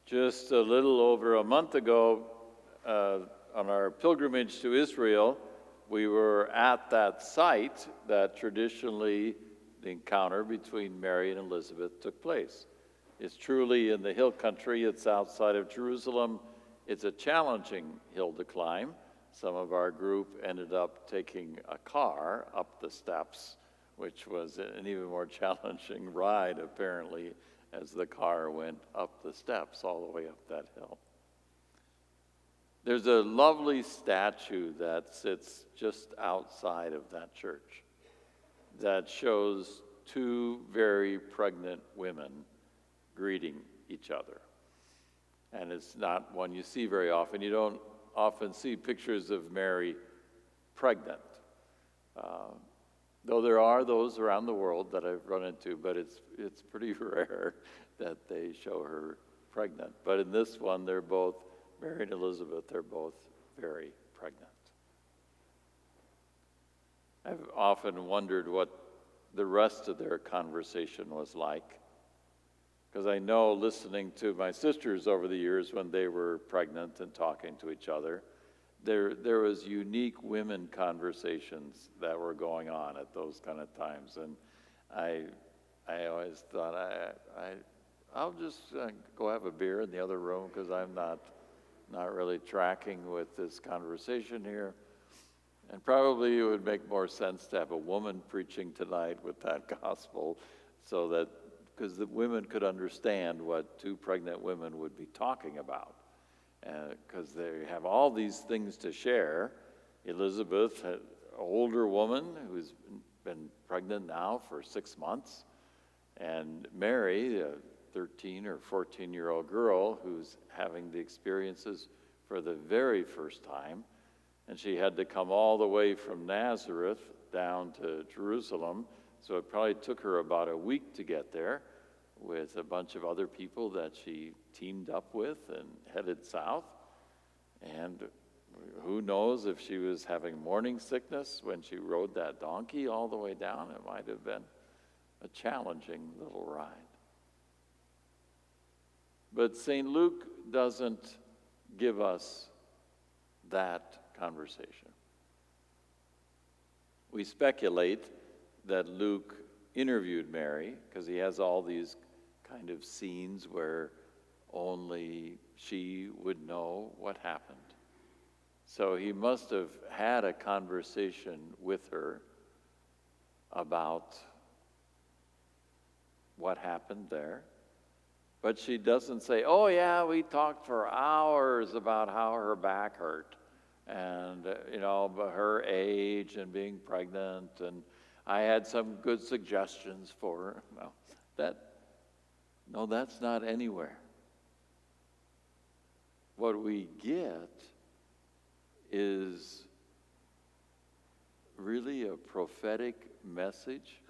Just a little over a month ago, on our pilgrimage to Israel, we were at that site that traditionally the encounter between Mary and Elizabeth took place. It's truly in the hill country. It's outside of Jerusalem. It's a challenging hill to climb. Some of our group ended up taking a car up the steps, which was an even more challenging ride, apparently, as the car went up the steps all the way up that hill. There's a lovely statue that sits just outside of that church that shows two very pregnant women greeting each other. And it's not one you see very often. You don't often see pictures of Mary pregnant. Though there are those around the world that I've run into, but it's pretty rare that they show her pregnant. But in this one, they're both, Mary and Elizabeth, they're both very pregnant. I've often wondered what the rest of their conversation was like, because I know, listening to my sisters over the years when they were pregnant and talking to each other, there was unique women conversations that were going on at those kind of times, and I always thought I'll just go have a beer in the other room because I'm not really tracking with this conversation here. And probably it would make more sense to have a woman preaching tonight with that gospel, so that because the women could understand what two pregnant women would be talking about. Because they have all these things to share. Elizabeth, an older woman who's been pregnant now for 6 months, and Mary, a 13 or 14-year-old girl who's having the experiences for the very first time, and she had to come all the way from Nazareth down to Jerusalem, so it probably took her about a week to get there, with a bunch of other people that she teamed up with and headed south. And who knows if she was having morning sickness when she rode that donkey all the way down. It might have been a challenging little ride. But St. Luke doesn't give us that conversation. We speculate that Luke interviewed Mary because he has all these kind of scenes where only she would know what happened. So he must have had a conversation with her about what happened there. But she doesn't say, oh yeah, we talked for hours about how her back hurt and, her age and being pregnant, and I had some good suggestions for her. No, that's not anywhere. What we get is really a prophetic message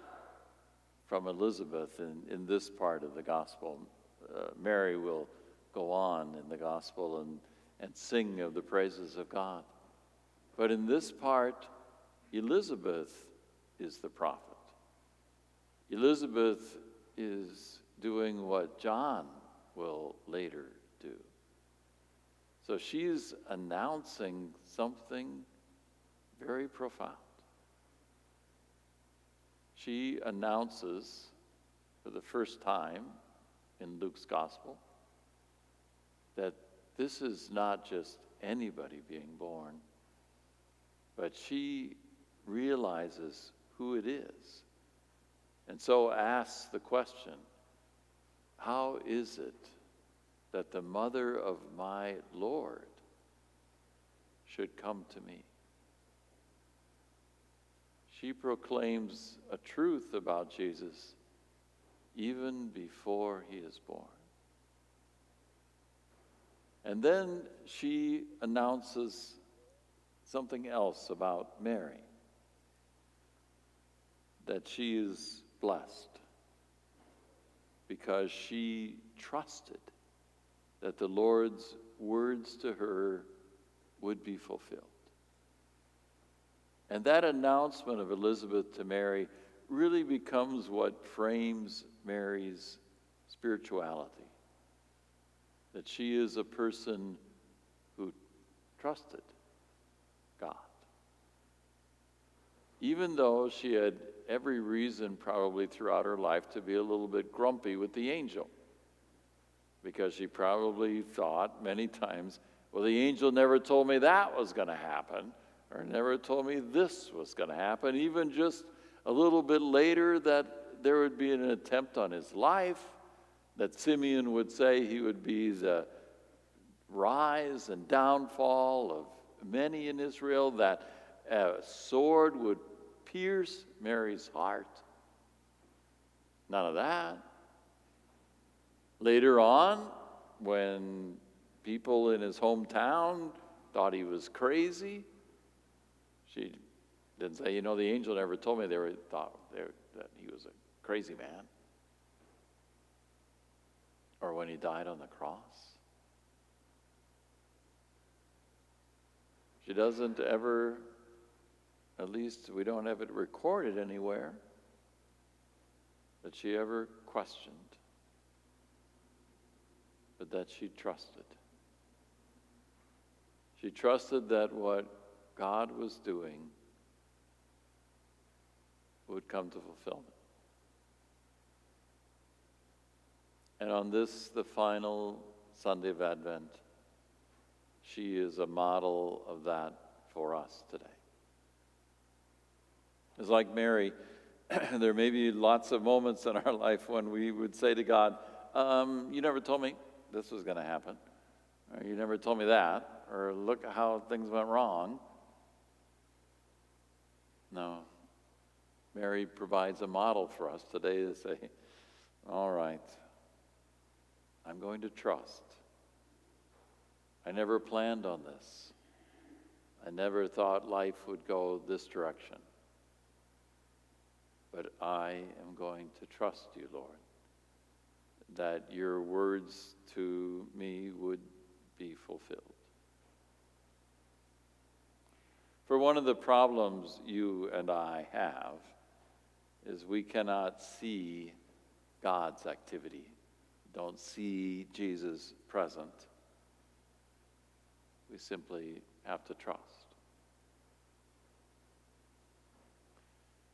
from Elizabeth in this part of the gospel. Mary will go on in the gospel and sing of the praises of God. But in this part, Elizabeth is the prophet. Elizabeth is doing what John will later do. So she's announcing something very profound. She announces for the first time in Luke's gospel that this is not just anybody being born, but she realizes who it is, and so asks the question, how is it that the mother of my Lord should come to me? She proclaims a truth about Jesus even before he is born. And then she announces something else about Mary, that she is blessed because she trusted that the Lord's words to her would be fulfilled. And that announcement of Elizabeth to Mary really becomes what frames Mary's spirituality. that she is a person who trusted God. Even though she had every reason probably throughout her life to be a little bit grumpy with the angel, because she probably thought many times, well, the angel never told me that was going to happen, or never told me this was going to happen. Even just a little bit later that there would be an attempt on his life, that Simeon would say he would be the rise and downfall of many in Israel, that a sword would pierce Mary's heart. None of that. Later on, when people in his hometown thought he was crazy, she didn't say, the angel never told me. They thought that he was a crazy man. Or when he died on the cross. She doesn't ever, at least we don't have it recorded anywhere, that she ever questioned, but that she trusted. She trusted that what God was doing would come to fulfillment. And on this, the final Sunday of Advent, she is a model of that for us today. It's like Mary, there may be lots of moments in our life when we would say to God, you never told me this was going to happen, or you never told me that, or look how things went wrong. No. Mary provides a model for us today to say, all right, I'm going to trust. I never planned on this. I never thought life would go this direction. But I am going to trust you, Lord, that your words to me would be fulfilled. For one of the problems you and I have is we cannot see God's activity, don't see Jesus present. We simply have to trust.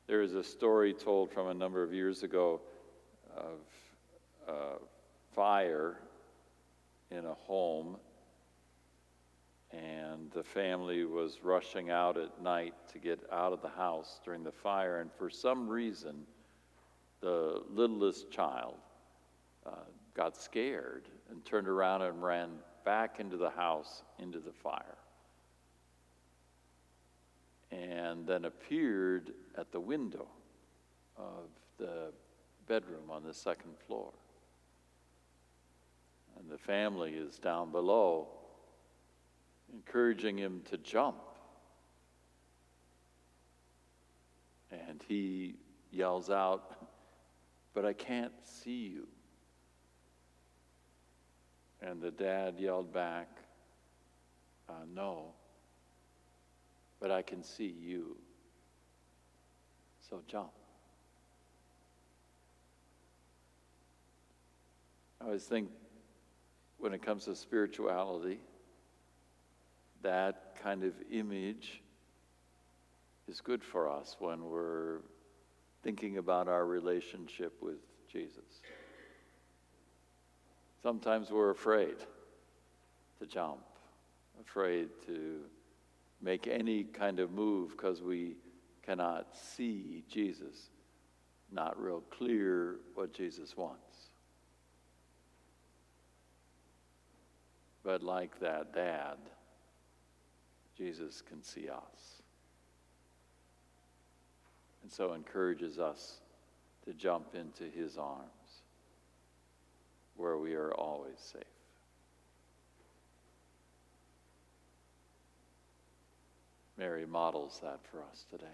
There is a story told from a number of years ago of a fire in a home, and the family was rushing out at night to get out of the house during the fire, and for some reason, the littlest child got scared and turned around and ran back into the house, into the fire, and then appeared at the window of the bedroom on the second floor. And the family is down below, encouraging him to jump. And he yells out, "But I can't see you." And the dad yelled back, "No, but I can see you. So jump." I always think when it comes to spirituality, that kind of image is good for us when we're thinking about our relationship with Jesus. Sometimes we're afraid to jump, afraid to make any kind of move because we cannot see Jesus, not real clear what Jesus wants. But like that dad, Jesus can see us. And so encourages us to jump into his arms, where we are always safe. Mary models that for us today,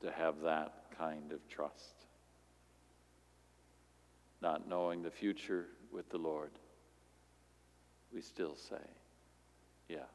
to have that kind of trust. Not knowing the future with the Lord, we still say, yeah.